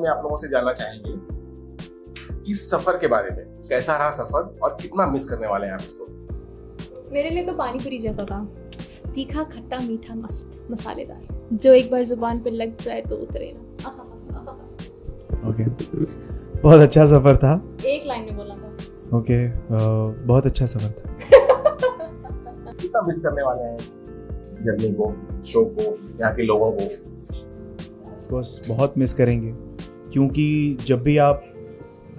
में आप लोगों से जानना चाहेंगे इस सफर के बारे में, कैसा रहा सफर और कितना मिस करने वाले हैं आप इसको। मेरे लिए तो पानी पूरी जैसा था, तीखा खट्टा मीठा मस्त मसालेदार, जो एक बार जुबान पे लग जाए तो उतरे ना। ओके, बहुत अच्छा सफर था। एक लाइन में बोला था। ओके, बहुत अच्छा सफर था। कितना मिस करने वाले हैं इस जर्नी को, शो को, यहाँ के लोगों को। बस बहुत मिस करेंगे, क्योंकि जब भी आप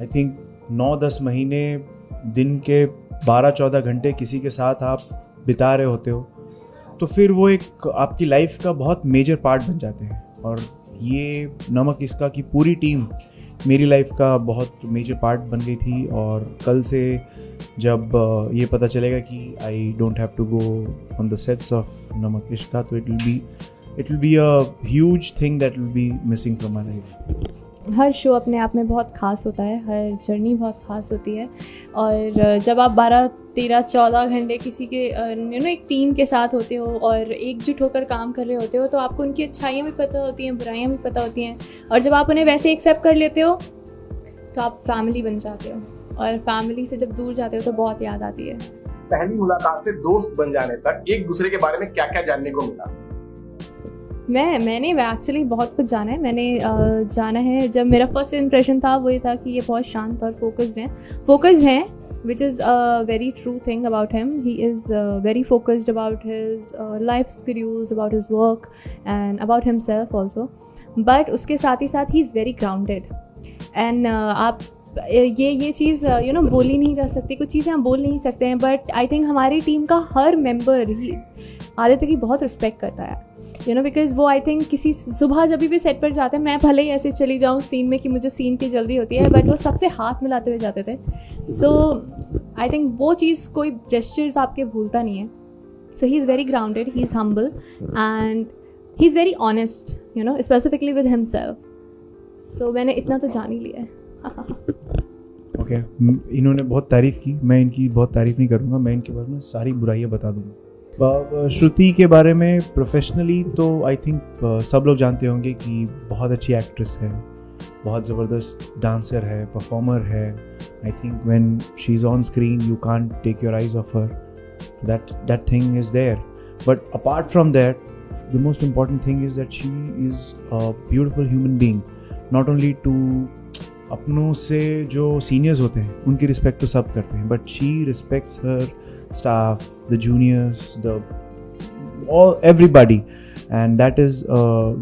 आई थिंक 9-10 महीने दिन के 12-14 घंटे किसी के साथ आप बिता रहे होते हो, तो फिर वो एक आपकी लाइफ का बहुत मेजर पार्ट बन जाते हैं। और ये नमक इसका की पूरी टीम मेरी लाइफ का बहुत मेजर पार्ट बन गई थी। और कल से जब ये पता चलेगा कि I don't have to go on the sets of Namak Ishq, तो it will be a huge thing that will be missing from my life. हर शो अपने आप में बहुत ख़ास होता है, हर जर्नी बहुत ख़ास होती है। और जब आप 12-13-14 घंटे किसी के एक टीम के साथ होते हो और एकजुट होकर काम कर रहे होते हो, तो आपको उनकी अच्छाइयाँ भी पता होती हैं, बुराइयाँ भी पता होती हैं। और जब आप उन्हें वैसे एक्सेप्ट कर लेते हो तो आप फैमिली बन जाते हो। और फैमिली से जब दूर जाते हो तो बहुत याद आती है। पहली मुलाकात से दोस्त बन जाने तक एक दूसरे के बारे में क्या क्या जानने को मिला। मैंने एक्चुअली बहुत कुछ जाना है। मैंने जाना है, जब मेरा फर्स्ट इंप्रेशन था वो ये था कि ये बहुत शांत और फोकस्ड हैं, which is a very true thing about him. He is very focused about his life schedules, about his work and about himself also. But उसके साथ ही साथ he is very grounded. And आप ये चीज़ बोली नहीं जा सकती, कुछ चीज़ें हम बोल नहीं सकते हैं, बट आई थिंक हमारी टीम का हर मेंबर ही आदित्य की बहुत रिस्पेक्ट करता है, बिकॉज वो आई थिंक किसी सुबह जब भी सेट पर जाते हैं, मैं भले ही ऐसे चली जाऊँ सीन में कि मुझे सीन की जल्दी होती है, बट वो सबसे हाथ मिलाते हुए जाते थे। सो आई थिंक वो चीज़ कोई जेस्चर्स आपके भूलता नहीं है। So he is very grounded, he is humble and he is very honest, specifically with himself. So मैंने इतना तो जान ही लिया है। ओके, इन्होंने बहुत तारीफ़ की, मैं इनकी बहुत तारीफ़ नहीं करूँगा, मैं इनके बारे में सारी बुराइयाँ बता दूँगा। श्रुति के बारे में प्रोफेशनली तो आई थिंक सब लोग जानते होंगे कि बहुत अच्छी एक्ट्रेस है, बहुत ज़बरदस्त डांसर है, परफॉर्मर है। I think when she is on screen you can't take your eyes off her, that thing is there. But apart from that the most important thing is that she is a beautiful human being, not only to अपनों से जो seniors होते हैं उनकी respect तो सब करते हैं, but she respects her staff, the juniors, everybody, and that is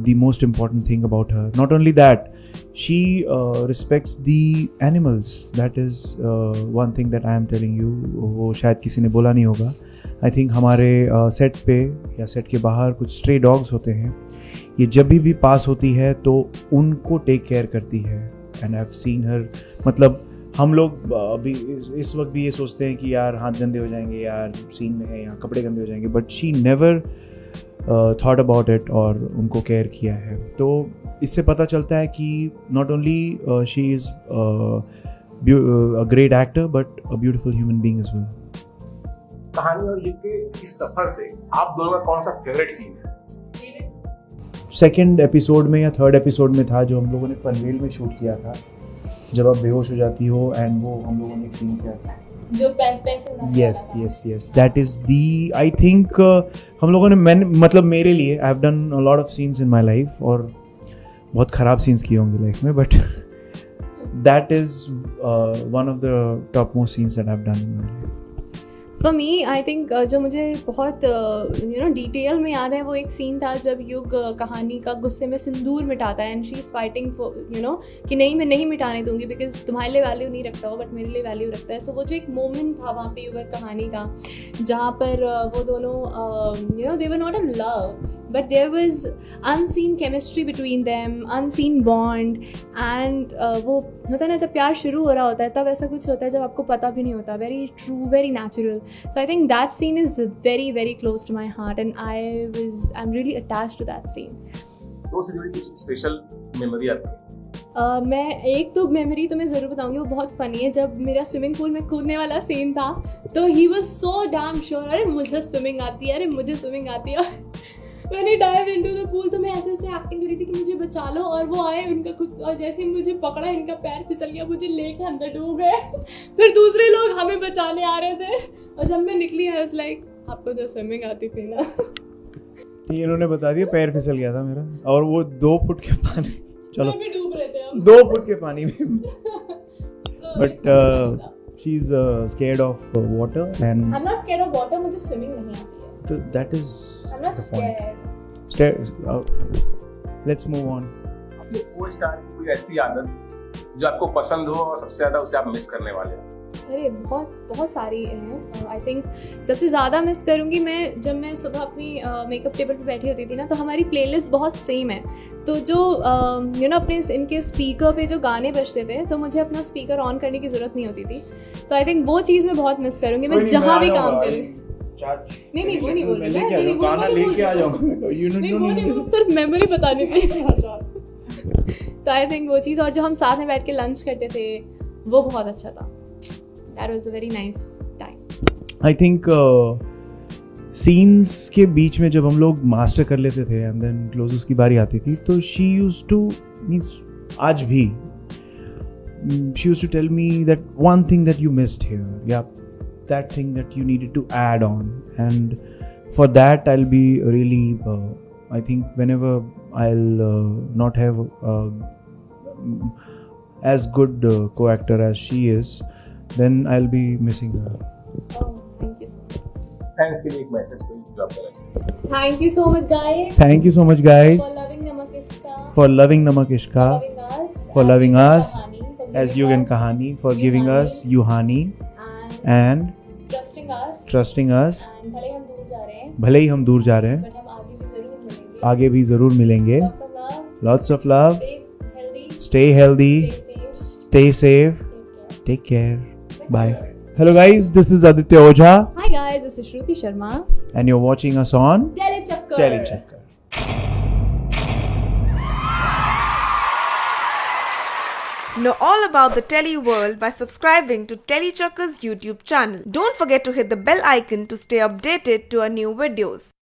the most important thing about her. Not only that, she respects the animals. That is one thing that I am telling you, वो शायद किसी ने बोला नहीं होगा। I think हमारे set पे या सेट के बाहर कुछ stray dogs होते हैं, ये जब भी पास होती है तो उनको टेक केयर करती है। And I've seen her, मतलब हम लोग अभी इस वक्त भी ये सोचते हैं कि यार हाथ गंदे हो जाएंगे, यार सीन में है, यहाँ कपड़े गंदे हो जाएंगे, but she never thought about it और उनको केयर किया है। तो इससे पता चलता है कि not only she is a great actor but a beautiful human being as well. कहानी और युग के इस सफर से आप दोनों का कौन सा फेवरेट सीन है? सेकेंड एपिसोड में या थर्ड एपिसोड में था जो हम लोगों ने पनवेल में शूट किया था, जब आप बेहोश हो जाती हो, एंड वो हम लोगों ने एक सीन किया था जो पैसे yes that is the I think हम लोगों ने मतलब मेरे लिए I have done a lot of scenes in my life, और बहुत ख़राब सीन्स किए होंगे लाइफ में, but that is one of the top most scenes that I have done in my life. For me I think जो मुझे बहुत detail में याद है, वो एक सीन था जब युग कहानी का गुस्से में सिंदूर मिटाता है, and she is fighting for कि नहीं मैं नहीं मिटाने दूंगी बिकॉज तुम्हारे लिए वैल्यू नहीं रखता हो बट मेरे लिए वैल्यू रखता है। सो वो जो एक मोमेंट था वहाँ पे युग और कहानी का, जहाँ पर वो दोनों they were not in love but there was unseen chemistry between them, unseen bond, and वो होता है ना जब प्यार शुरू हो रहा होता है तब ऐसा कुछ होता है जब आपको पता भी नहीं होता, very true, very natural. So I think that scene is very very close to my heart and I'm really attached to that scene. तो उससे जुड़ी कुछ स्पेशल मेमोरी आती है? मैं एक तो मेमोरी तो मैं ज़रूर बताऊंगी, वो बहुत फ़नी है। जब मेरा स्विमिंग पूल में कूदने वाला सीन था तो he was so damn sure, अरे मुझे स्विमिंग आती है, अरे मुझे स्विमिंग आती है। When he dived into the pool, तो मैं ऐसे ऐसे एक्टिंग करी थी कि मुझे बचा लो, और वो आए उनका खुद, और जैसे ही मुझे पकड़ा इनका पैर फिसल गया, मुझे लेके अंदर डूब गए। फिर दूसरे लोग हमें बचाने आ रहे थे, और जब मैं निकली I was like, आपको तो स्विमिंग आती थी ना। ये इन्होंने बता दिया, पैर फिसल गया था मेरा, और वो 2 फुट के पानी, चलो भी डूब रहे थे हम। 2 फुट के पानी में। But she is scared of water and I'm not scared of water, मुझे स्विमिंग नहीं आती है। That is I'm not the point. scared. Let's move on. अपने को स्टार की कोई ऐसी आदत जो आपको पसंद हो और सबसे ज्यादा उसे आप मिस करने वाले हो? अरे बहुत सारी हैं। आई थिंक सबसे ज़्यादा मिस करूँगी मैं, जब मैं सुबह अपनी मेकअप टेबल पे बैठी होती थी ना, तो हमारी प्लेलिस्ट बहुत सेम है। तो जो अपने इनके स्पीकर पे जो गाने बजते थे, तो मुझे अपना स्पीकर ऑन करने की ज़रूरत नहीं होती थी। तो आई थिंक वो चीज़ मैं बहुत मिस करूँगी, मैं जहाँ भी काम करूँ। नहीं वो नहीं बोल रही मैं, नहीं गाना लेके आ जाऊंगा, नहीं वो नहीं, सिर्फ मेमोरी बतानी थी। तो आई थिंक वो चीज़, और जो हम साथ में बैठ के लंच करते थे, वो बहुत अच्छा था। That was a very nice time. I think scenes के बीच में जब हम लोग मास्टर कर लेते थे and then closes की बारी आती थी, तो she used to, means आज भी, she used to tell me that one thing that you missed here, yeah, that thing that you needed to add on, and for that I'll be really, I think whenever I'll not have as good co-actor as she is, then I'll be missing her. Oh, thank you so much. Fans के लिए एक message कोई जो आप देना चाहें? Thank you so much, guys. Thank you so much, guys, For loving Namak Ishka. for loving Namak Ishka, Loving us. for loving us, Kahani, as Yug and Kahani, for giving us Yuhani and and trusting us. trusting us. And भले हम दूर जा रहे हैं, भले ही हम दूर जा रहे हैं, but हम आगे भी जरूर मिलेंगे। आगे भी ज़रूर मिलेंगे। Lots of love. Lots of love. Stay healthy. Stay safe. Take care. Take care. Bye. Hello guys, this is Aditya Ojha Hi guys, this is Shruti Sharma. and you're watching us on Telechakkar. Telechakkar. Know all about the Tele world by subscribing to Telechakkar's YouTube channel. Don't forget to hit the bell icon to stay updated to our new videos.